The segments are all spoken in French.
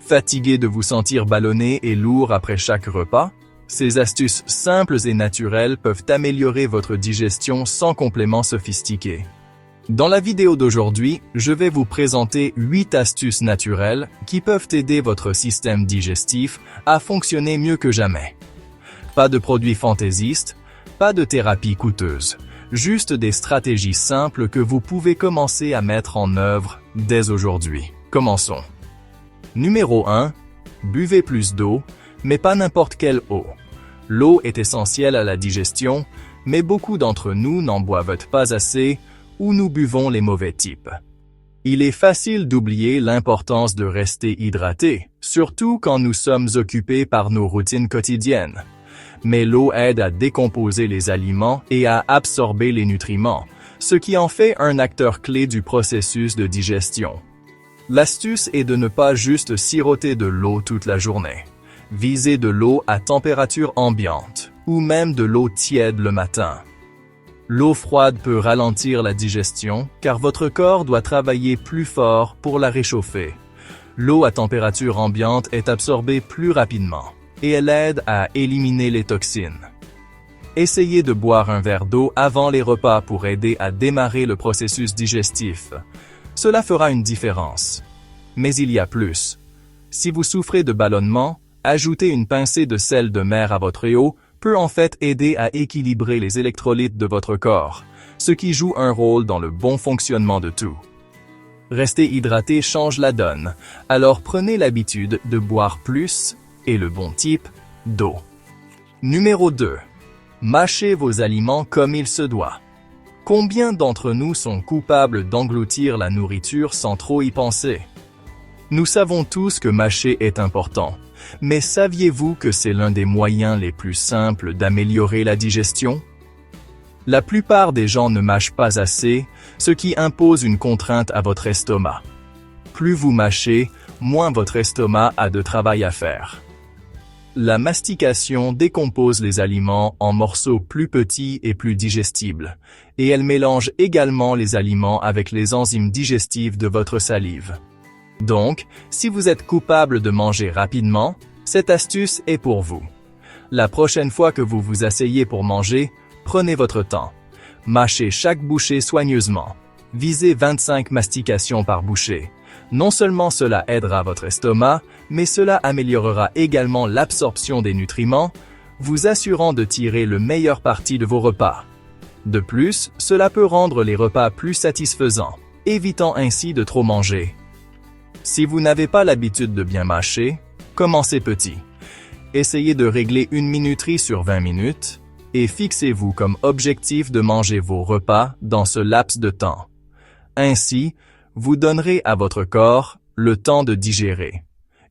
Fatigué de vous sentir ballonné et lourd après chaque repas? Ces astuces simples et naturelles peuvent améliorer votre digestion sans compléments sophistiqués. Dans la vidéo d'aujourd'hui, je vais vous présenter 8 astuces naturelles qui peuvent aider votre système digestif à fonctionner mieux que jamais. Pas de produits fantaisistes, pas de thérapie coûteuse, juste des stratégies simples que vous pouvez commencer à mettre en œuvre dès aujourd'hui. Commençons. Numéro 1. Buvez plus d'eau, mais pas n'importe quelle eau. L'eau est essentielle à la digestion, mais beaucoup d'entre nous n'en boivent pas assez ou nous buvons les mauvais types. Il est facile d'oublier l'importance de rester hydraté, surtout quand nous sommes occupés par nos routines quotidiennes. Mais l'eau aide à décomposer les aliments et à absorber les nutriments, ce qui en fait un acteur clé du processus de digestion. L'astuce est de ne pas juste siroter de l'eau toute la journée. Visez de l'eau à température ambiante, ou même de l'eau tiède le matin. L'eau froide peut ralentir la digestion, car votre corps doit travailler plus fort pour la réchauffer. L'eau à température ambiante est absorbée plus rapidement, et elle aide à éliminer les toxines. Essayez de boire un verre d'eau avant les repas pour aider à démarrer le processus digestif. Cela fera une différence. Mais il y a plus. Si vous souffrez de ballonnement, ajouter une pincée de sel de mer à votre eau peut en fait aider à équilibrer les électrolytes de votre corps, ce qui joue un rôle dans le bon fonctionnement de tout. Rester hydraté change la donne, alors prenez l'habitude de boire plus et le bon type d'eau. Numéro 2. Mâchez vos aliments comme il se doit. Combien d'entre nous sont coupables d'engloutir la nourriture sans trop y penser? Nous savons tous que mâcher est important, mais saviez-vous que c'est l'un des moyens les plus simples d'améliorer la digestion? La plupart des gens ne mâchent pas assez, ce qui impose une contrainte à votre estomac. Plus vous mâchez, moins votre estomac a de travail à faire. La mastication décompose les aliments en morceaux plus petits et plus digestibles, et elle mélange également les aliments avec les enzymes digestives de votre salive. Donc, si vous êtes coupable de manger rapidement, cette astuce est pour vous. La prochaine fois que vous vous asseyez pour manger, prenez votre temps. Mâchez chaque bouchée soigneusement. Visez 25 mastications par bouchée. Non seulement cela aidera votre estomac, mais cela améliorera également l'absorption des nutriments, vous assurant de tirer le meilleur parti de vos repas. De plus, cela peut rendre les repas plus satisfaisants, évitant ainsi de trop manger. Si vous n'avez pas l'habitude de bien mâcher, commencez petit. Essayez de régler une minuterie sur 20 minutes et fixez-vous comme objectif de manger vos repas dans ce laps de temps. Ainsi, vous donnerez à votre corps le temps de digérer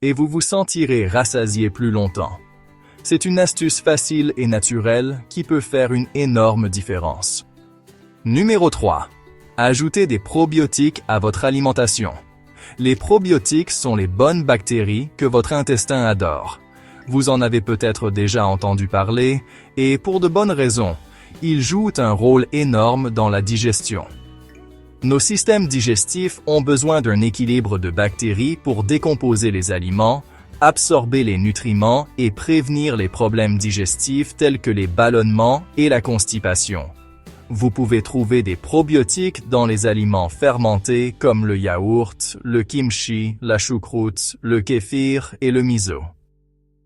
et vous vous sentirez rassasié plus longtemps. C'est une astuce facile et naturelle qui peut faire une énorme différence. Numéro 3. Ajoutez des probiotiques à votre alimentation. Les probiotiques sont les bonnes bactéries que votre intestin adore. Vous en avez peut-être déjà entendu parler, et pour de bonnes raisons, ils jouent un rôle énorme dans la digestion. Nos systèmes digestifs ont besoin d'un équilibre de bactéries pour décomposer les aliments, absorber les nutriments et prévenir les problèmes digestifs tels que les ballonnements et la constipation. Vous pouvez trouver des probiotiques dans les aliments fermentés comme le yaourt, le kimchi, la choucroute, le kéfir et le miso.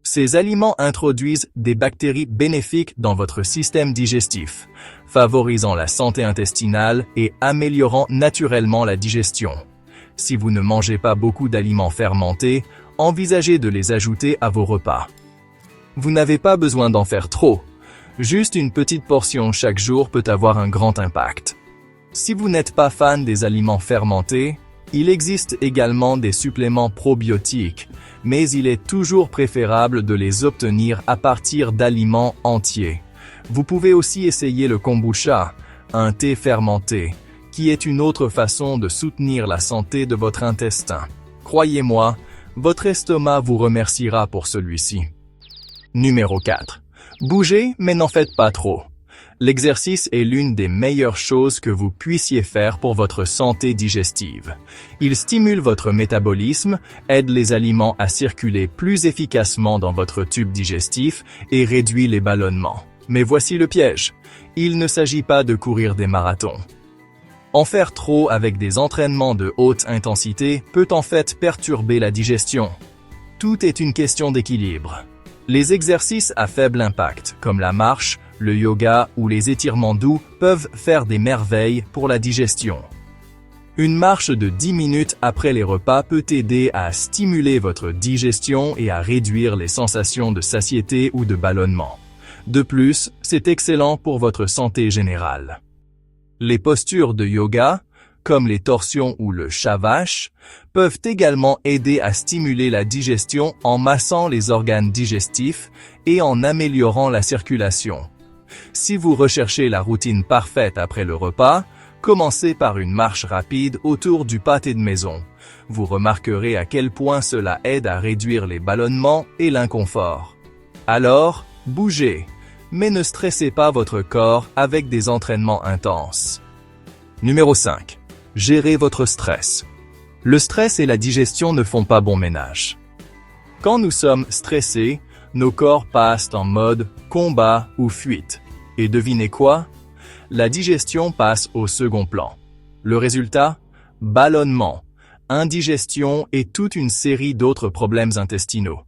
Ces aliments introduisent des bactéries bénéfiques dans votre système digestif, favorisant la santé intestinale et améliorant naturellement la digestion. Si vous ne mangez pas beaucoup d'aliments fermentés, envisagez de les ajouter à vos repas. Vous n'avez pas besoin d'en faire trop. Juste une petite portion chaque jour peut avoir un grand impact. Si vous n'êtes pas fan des aliments fermentés, il existe également des suppléments probiotiques, mais il est toujours préférable de les obtenir à partir d'aliments entiers. Vous pouvez aussi essayer le kombucha, un thé fermenté, qui est une autre façon de soutenir la santé de votre intestin. Croyez-moi, votre estomac vous remerciera pour celui-ci. Numéro 4. Bougez, mais n'en faites pas trop. L'exercice est l'une des meilleures choses que vous puissiez faire pour votre santé digestive. Il stimule votre métabolisme, aide les aliments à circuler plus efficacement dans votre tube digestif et réduit les ballonnements. Mais voici le piège. Il ne s'agit pas de courir des marathons. En faire trop avec des entraînements de haute intensité peut en fait perturber la digestion. Tout est une question d'équilibre. Les exercices à faible impact, comme la marche, le yoga ou les étirements doux peuvent faire des merveilles pour la digestion. Une marche de 10 minutes après les repas peut aider à stimuler votre digestion et à réduire les sensations de satiété ou de ballonnement. De plus, c'est excellent pour votre santé générale. Les postures de yoga, comme les torsions ou le shavash, peuvent également aider à stimuler la digestion en massant les organes digestifs et en améliorant la circulation. Si vous recherchez la routine parfaite après le repas, commencez par une marche rapide autour du pâté de maison. Vous remarquerez à quel point cela aide à réduire les ballonnements et l'inconfort. Alors, bougez, mais ne stressez pas votre corps avec des entraînements intenses. Numéro 5. Gérez votre stress. Le stress et la digestion ne font pas bon ménage. Quand nous sommes stressés, nos corps passent en mode combat ou fuite. Et devinez quoi? La digestion passe au second plan. Le résultat? Ballonnement, indigestion et toute une série d'autres problèmes intestinaux.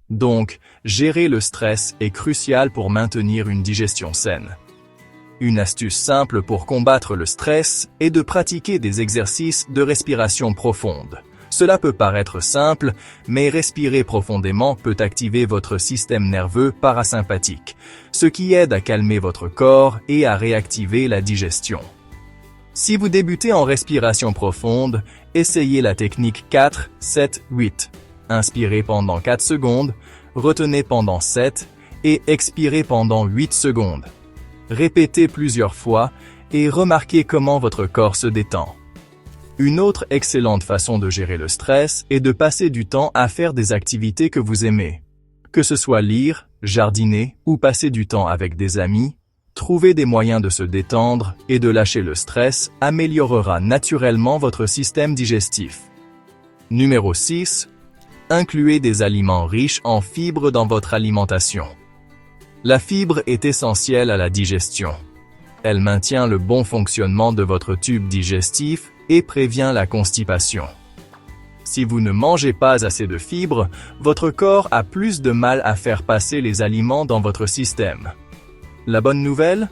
Donc, gérer le stress est crucial pour maintenir une digestion saine. Une astuce simple pour combattre le stress est de pratiquer des exercices de respiration profonde. Cela peut paraître simple, mais respirer profondément peut activer votre système nerveux parasympathique, ce qui aide à calmer votre corps et à réactiver la digestion. Si vous débutez en respiration profonde, essayez la technique 4-7-8. Inspirez pendant 4 secondes, retenez pendant 7 et expirez pendant 8 secondes. Répétez plusieurs fois et remarquez comment votre corps se détend. Une autre excellente façon de gérer le stress est de passer du temps à faire des activités que vous aimez. Que ce soit lire, jardiner ou passer du temps avec des amis, trouver des moyens de se détendre et de lâcher le stress améliorera naturellement votre système digestif. Numéro 6. Incluez des aliments riches en fibres dans votre alimentation. La fibre est essentielle à la digestion. Elle maintient le bon fonctionnement de votre tube digestif et prévient la constipation. Si vous ne mangez pas assez de fibres, votre corps a plus de mal à faire passer les aliments dans votre système. La bonne nouvelle?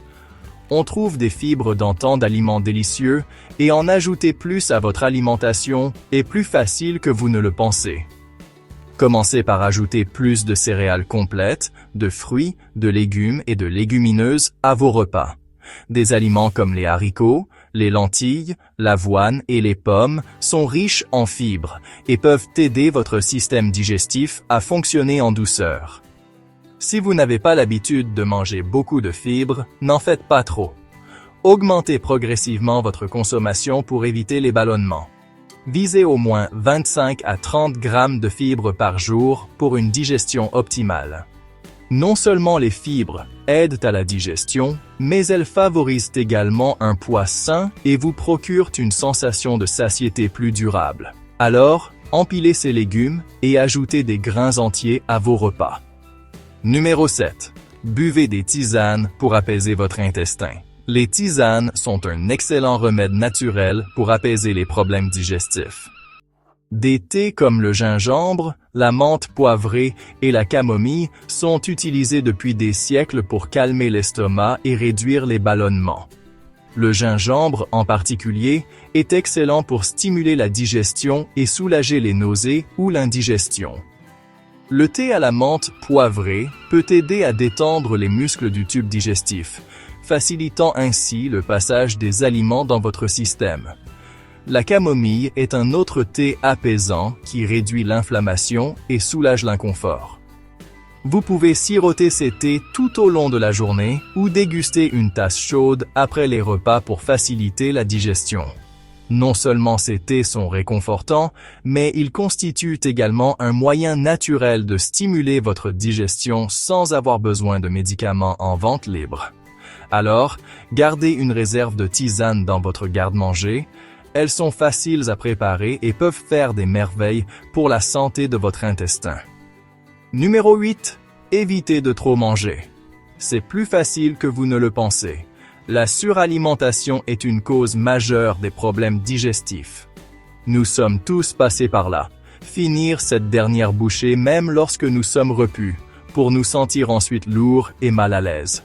On trouve des fibres dans tant d'aliments délicieux et en ajouter plus à votre alimentation est plus facile que vous ne le pensez. Commencez par ajouter plus de céréales complètes, de fruits, de légumes et de légumineuses à vos repas. Des aliments comme les haricots, les lentilles, l'avoine et les pommes sont riches en fibres et peuvent aider votre système digestif à fonctionner en douceur. Si vous n'avez pas l'habitude de manger beaucoup de fibres, n'en faites pas trop. Augmentez progressivement votre consommation pour éviter les ballonnements. Visez au moins 25 à 30 grammes de fibres par jour pour une digestion optimale. Non seulement les fibres aident à la digestion, mais elles favorisent également un poids sain et vous procurent une sensation de satiété plus durable. Alors, empilez ces légumes et ajoutez des grains entiers à vos repas. Numéro 7. Buvez des tisanes pour apaiser votre intestin. Les tisanes sont un excellent remède naturel pour apaiser les problèmes digestifs. Des thés comme le gingembre, la menthe poivrée et la camomille sont utilisés depuis des siècles pour calmer l'estomac et réduire les ballonnements. Le gingembre, en particulier, est excellent pour stimuler la digestion et soulager les nausées ou l'indigestion. Le thé à la menthe poivrée peut aider à détendre les muscles du tube digestif, facilitant ainsi le passage des aliments dans votre système. La camomille est un autre thé apaisant qui réduit l'inflammation et soulage l'inconfort. Vous pouvez siroter ces thés tout au long de la journée ou déguster une tasse chaude après les repas pour faciliter la digestion. Non seulement ces thés sont réconfortants, mais ils constituent également un moyen naturel de stimuler votre digestion sans avoir besoin de médicaments en vente libre. Alors, gardez une réserve de tisane dans votre garde-manger. Elles sont faciles à préparer et peuvent faire des merveilles pour la santé de votre intestin. Numéro 8. Évitez de trop manger. C'est plus facile que vous ne le pensez. La suralimentation est une cause majeure des problèmes digestifs. Nous sommes tous passés par là. Finir cette dernière bouchée même lorsque nous sommes repus, pour nous sentir ensuite lourds et mal à l'aise.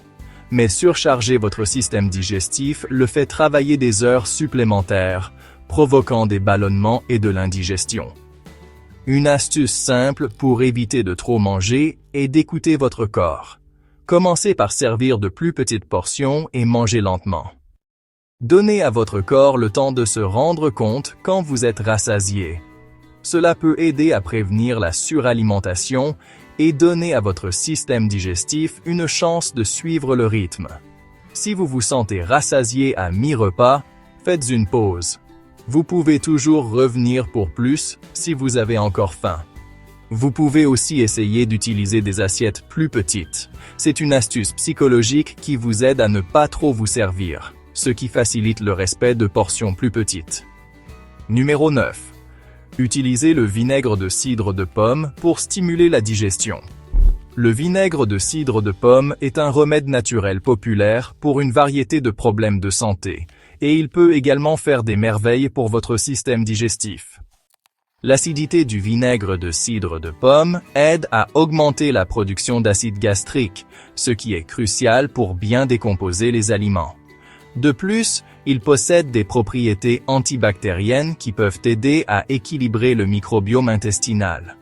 Mais surcharger votre système digestif le fait travailler des heures supplémentaires, provoquant des ballonnements et de l'indigestion. Une astuce simple pour éviter de trop manger est d'écouter votre corps. Commencez par servir de plus petites portions et mangez lentement. Donnez à votre corps le temps de se rendre compte quand vous êtes rassasié. Cela peut aider à prévenir la suralimentation et donner à votre système digestif une chance de suivre le rythme. Si vous vous sentez rassasié à mi-repas, faites une pause. Vous pouvez toujours revenir pour plus si vous avez encore faim. Vous pouvez aussi essayer d'utiliser des assiettes plus petites. C'est une astuce psychologique qui vous aide à ne pas trop vous servir, ce qui facilite le respect de portions plus petites. Numéro 9. Utilisez le vinaigre de cidre de pomme pour stimuler la digestion. Le vinaigre de cidre de pomme est un remède naturel populaire pour une variété de problèmes de santé, et il peut également faire des merveilles pour votre système digestif. L'acidité du vinaigre de cidre de pomme aide à augmenter la production d'acide gastrique, ce qui est crucial pour bien décomposer les aliments. De plus, il possède des propriétés antibactériennes qui peuvent aider à équilibrer le microbiome intestinal.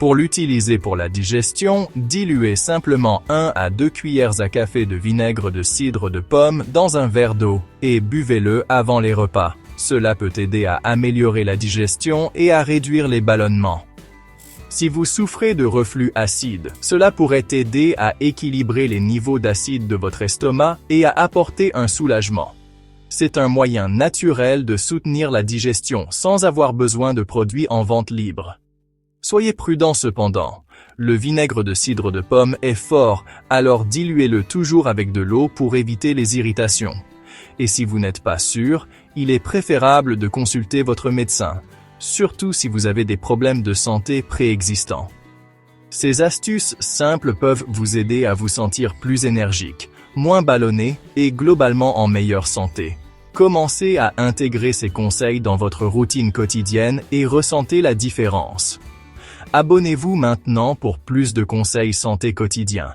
Pour l'utiliser pour la digestion, diluez simplement 1 à 2 cuillères à café de vinaigre de cidre de pomme dans un verre d'eau et buvez-le avant les repas. Cela peut aider à améliorer la digestion et à réduire les ballonnements. Si vous souffrez de reflux acide, cela pourrait aider à équilibrer les niveaux d'acide de votre estomac et à apporter un soulagement. C'est un moyen naturel de soutenir la digestion sans avoir besoin de produits en vente libre. Soyez prudent cependant. Le vinaigre de cidre de pomme est fort, alors diluez-le toujours avec de l'eau pour éviter les irritations. Et si vous n'êtes pas sûr, il est préférable de consulter votre médecin, surtout si vous avez des problèmes de santé préexistants. Ces astuces simples peuvent vous aider à vous sentir plus énergique, moins ballonné et globalement en meilleure santé. Commencez à intégrer ces conseils dans votre routine quotidienne et ressentez la différence. Abonnez-vous maintenant pour plus de conseils santé quotidiens.